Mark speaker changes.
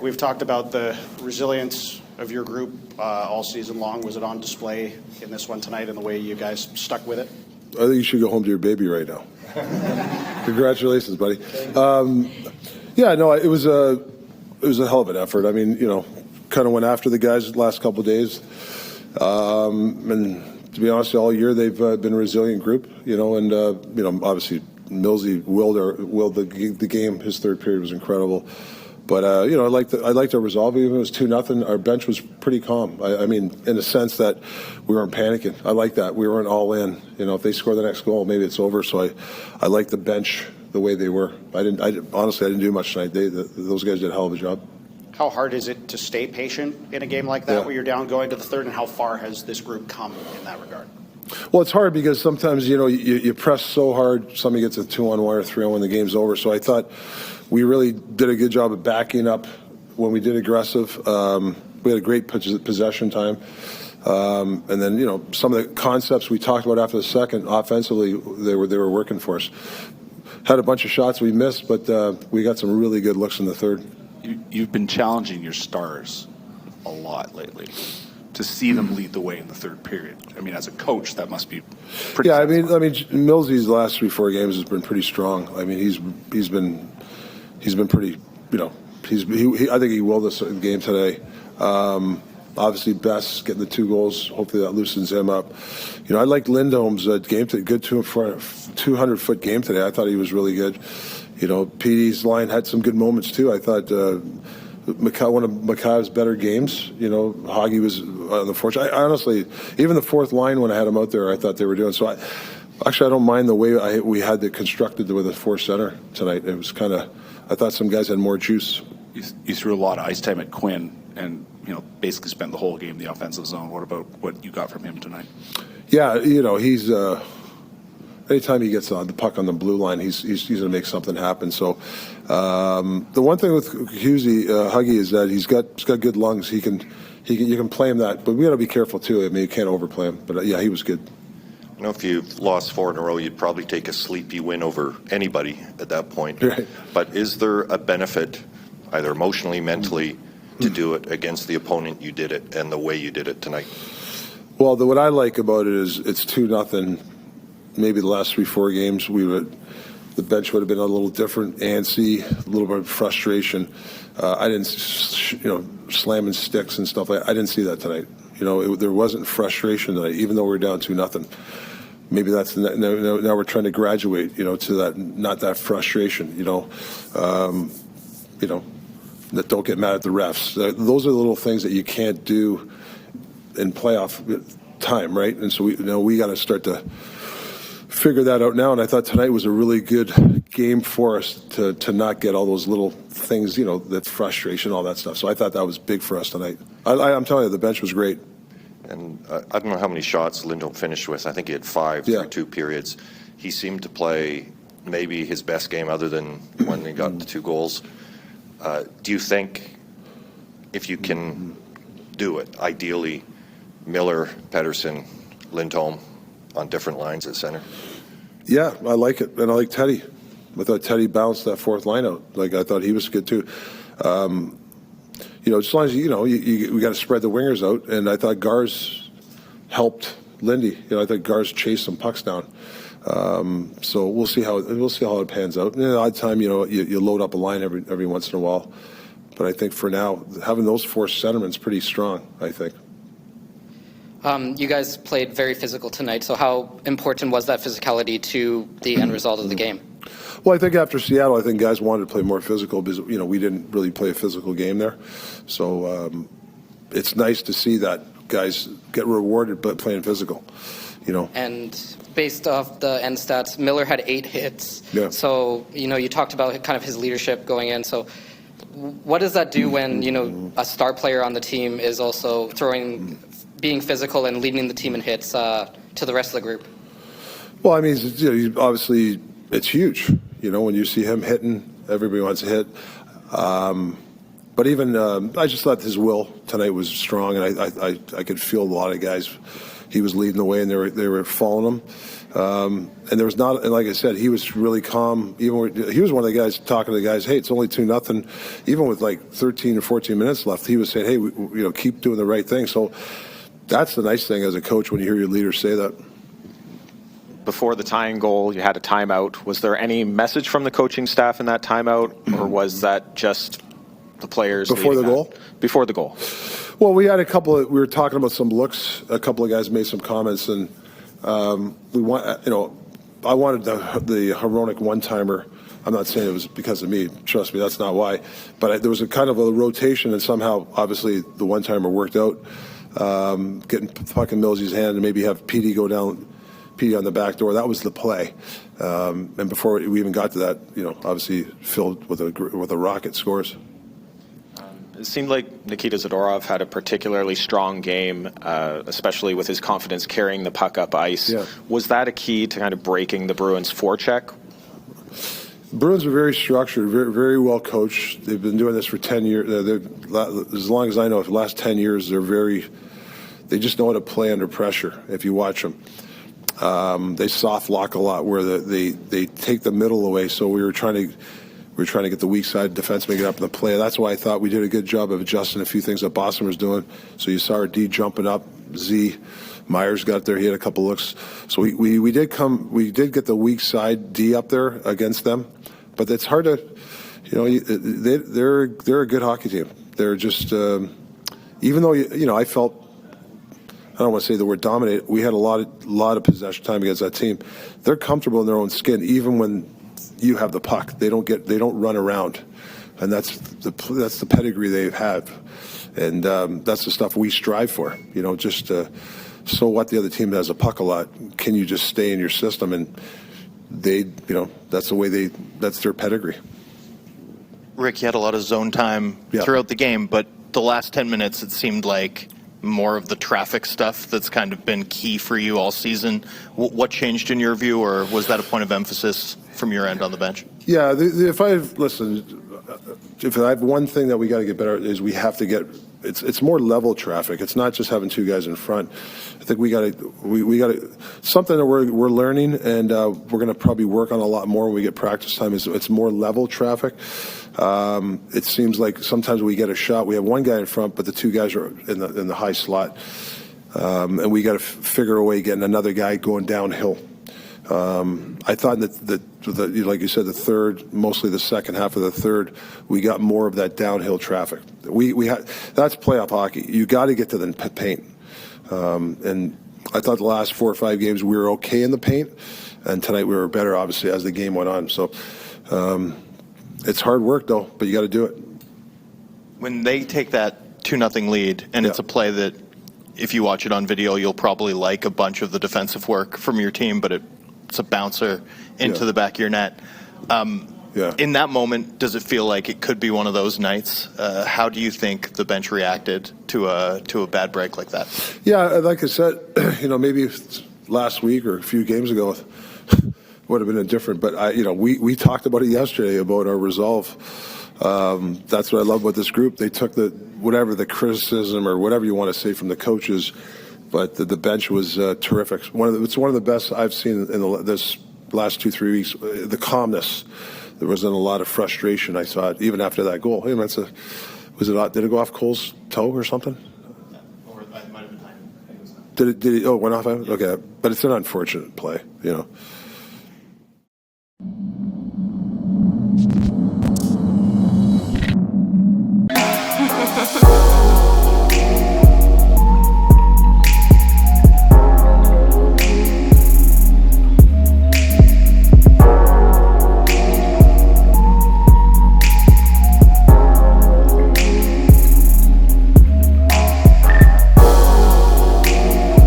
Speaker 1: we've talked about the resilience of your group all season long. Was it on display in this one tonight in the way you guys stuck with it?
Speaker 2: I think you should go home to your baby right now. Congratulations, buddy. It was a hell of an effort. I mean, kind of went after the guys the last couple of days. And to be honest, all year they've been a resilient group, and obviously Millsy willed the game. His third period was incredible. But, I liked our resolve. Even if it was 2-0, our bench was pretty calm. I mean, in the sense that we weren't panicking. I like that. We weren't all in. If they score the next goal, maybe it's over. So I like the bench the way they were. Honestly, I didn't do much tonight. Those guys did a hell of a job.
Speaker 1: How hard is it to stay patient in a game like that where you're down going to the third, and how far has this group come in that regard?
Speaker 2: Well, it's hard because sometimes, you press so hard, somebody gets a 2-on-1 or 3-on-1, the game's over. So I thought we really did a good job of backing up when we did aggressive. We had a great possession time. And then, some of the concepts we talked about after the second, offensively, they were working for us. Had a bunch of shots we missed, but we got some really good looks in the third.
Speaker 3: You've been challenging your stars a lot lately. To see them lead the way in the third period, I mean, as a coach, that must be pretty.
Speaker 2: Yeah, I mean, Millsy's last 3-4 games has been pretty strong. I mean, he's been pretty. I think he willed us in the game today. Obviously, Best getting the 2 goals. Hopefully, that loosens him up. I liked Lindholm's game today. Good 200-foot game today. I thought he was really good. Petey's line had some good moments too. I thought. One of Makav's better games. Hoggy was on the fourth. I honestly, even the fourth line when I had him out there, I thought they were doing. So I don't mind the way we had it constructed with a 4 center tonight. It was kind of, I thought some guys had more juice.
Speaker 3: You threw a lot of ice time at Quinn and, basically spent the whole game in the offensive zone. What about what you got from him tonight?
Speaker 2: Yeah, he's, anytime he gets the puck on the blue line, he's going to make something happen. So the one thing with Huggy is that he's got good lungs. You can play him that, but we got to be careful too. I mean, you can't overplay him. But he was good.
Speaker 4: If you've lost 4 in a row, you'd probably take a sleepy win over anybody at that point.
Speaker 2: Right.
Speaker 4: But is there a benefit, either emotionally, mentally, to do it against the opponent you did it and the way you did it tonight?
Speaker 2: Well, what I like about it is it's 2-0. Maybe the last 3-4 games, the bench would have been a little different, antsy, a little bit of frustration. I didn't, slamming sticks and stuff. I didn't see that tonight. There wasn't frustration tonight, even though we were down 2-0. Maybe that's now we're trying to graduate, to that, not that frustration. That don't get mad at the refs. Those are the little things that you can't do in playoff time, right? And so we got to start to figure that out now, and I thought tonight was a really good game for us to not get all those little things, that frustration, all that stuff. So I thought that was big for us tonight. I'm telling you, the bench was great.
Speaker 4: And I don't know how many shots Lindholm finished with. I think he had 5 through 2 periods. He seemed to play maybe his best game other than when he got the 2 goals. Do you think if you can do it, ideally, Miller, Pettersson, Lindholm, on different lines at center?
Speaker 2: Yeah, I like it, and I like Teddy. I thought Teddy bounced that fourth line out. I thought he was good too. As long as we got to spread the wingers out, and I thought Gars helped Lindy. I thought Gars chased some pucks down. So we'll see how it pans out. And at the odd time, you load up a line every once in a while. But I think for now, having those 4 centermen's pretty strong, I think.
Speaker 5: You guys played very physical tonight, so how important was that physicality to the end result of the game?
Speaker 2: Well, I think after Seattle, I think guys wanted to play more physical because, we didn't really play a physical game there. So it's nice to see that guys get rewarded by playing physical,
Speaker 5: And based off the end stats, Miller had 8 hits.
Speaker 2: Yeah.
Speaker 5: So, you talked about kind of his leadership going in. So what does that do when, a star player on the team is also being physical and leading the team in hits to the rest of the group?
Speaker 2: Well, I mean, obviously it's huge. When you see him hitting, everybody wants to hit. But even I just thought his will tonight was strong, and I could feel a lot of guys he was leading the way, and they were following him. And there was not, and like I said, he was really calm. He was one of the guys talking to the guys, hey, it's only 2-0. Even with like 13 or 14 minutes left, he was saying, hey, keep doing the right thing. So that's the nice thing as a coach when you hear your leader say that.
Speaker 6: Before the tying goal, you had a timeout. Was there any message from the coaching staff in that timeout, or was that just the players
Speaker 2: Before the goal?
Speaker 6: Before the goal.
Speaker 2: Well, we had we were talking about some looks. A couple of guys made some comments, and we want, I wanted the heroic one-timer. I'm not saying it was because of me. Trust me, that's not why. But there was a kind of a rotation, and somehow, obviously, the one-timer worked out. Getting puck in Millsy's hand and maybe have PD go down, PD on the back door. That was the play. And before we even got to that, obviously filled with a rocket scores.
Speaker 6: It seemed like Nikita Zadorov had a particularly strong game, especially with his confidence carrying the puck up ice.
Speaker 2: Yeah.
Speaker 6: Was that a key to kind of breaking the Bruins' forecheck?
Speaker 2: Bruins are very structured, very, very well coached. They've been doing this for 10 years. As long as I know, for the last 10 years, they just know how to play under pressure if you watch them. They soft lock a lot where they take the middle away, so we were trying to get the weak side defenseman get up in the play. That's why I thought we did a good job of adjusting a few things that Boston was doing. So you saw our D jumping up. Myers got there. He had a couple looks. So we did get the weak side D up there against them. But it's hard to, they're a good hockey team. They're just, even though, I felt, I don't want to say the word dominate. We had a lot of possession time against that team. They're comfortable in their own skin, even when you have the puck. They don't run around, and that's the pedigree they have, and that's the stuff we strive for. So what the other team has a puck a lot. Can you just stay in your system? And that's the way that's their pedigree.
Speaker 7: Rick, you had a lot of zone time throughout the game, but the last 10 minutes, it seemed like more of the traffic stuff that's kind of been key for you all season. What changed in your view, or was that a point of emphasis from your end on the bench?
Speaker 2: Yeah, if I have one thing that we got to get better at is we have to get it's more level traffic. It's not just having two guys in front. I think we got to something that we're learning, and we're going to probably work on a lot more when we get practice time. It's more level traffic. It seems like sometimes we get a shot. We have one guy in front, but the two guys are in the high slot, and we got to figure a way getting another guy going downhill. I thought that like you said, the third, mostly the second half of the third, we got more of that downhill traffic. We had that's playoff hockey. You got to get to the paint, and I thought the last 4 or 5 games we were okay in the paint, and tonight we were better, obviously, as the game went on. So it's hard work though, but you got to do it.
Speaker 7: When they take that 2-0 lead, and it's a play that, if you watch it on video, you'll probably like a bunch of the defensive work from your team, but it's a bouncer into the back of your net. In that moment, does it feel like it could be one of those nights? How do you think the bench reacted to a bad break like that? Yeah,
Speaker 2: like I said, maybe last week or a few games ago would have been different. But we talked about it yesterday about our resolve. That's what I love about this group. They took the criticism or whatever you want to say from the coaches, but the bench was terrific. It's one of the best I've seen in this last 2-3 weeks. The calmness. There wasn't a lot of frustration, I thought, even after that goal. Hey, did it go off Cole's toe or something?
Speaker 7: Or it might have been time.
Speaker 2: Did it? Oh, it went off? Okay, but it's an unfortunate play,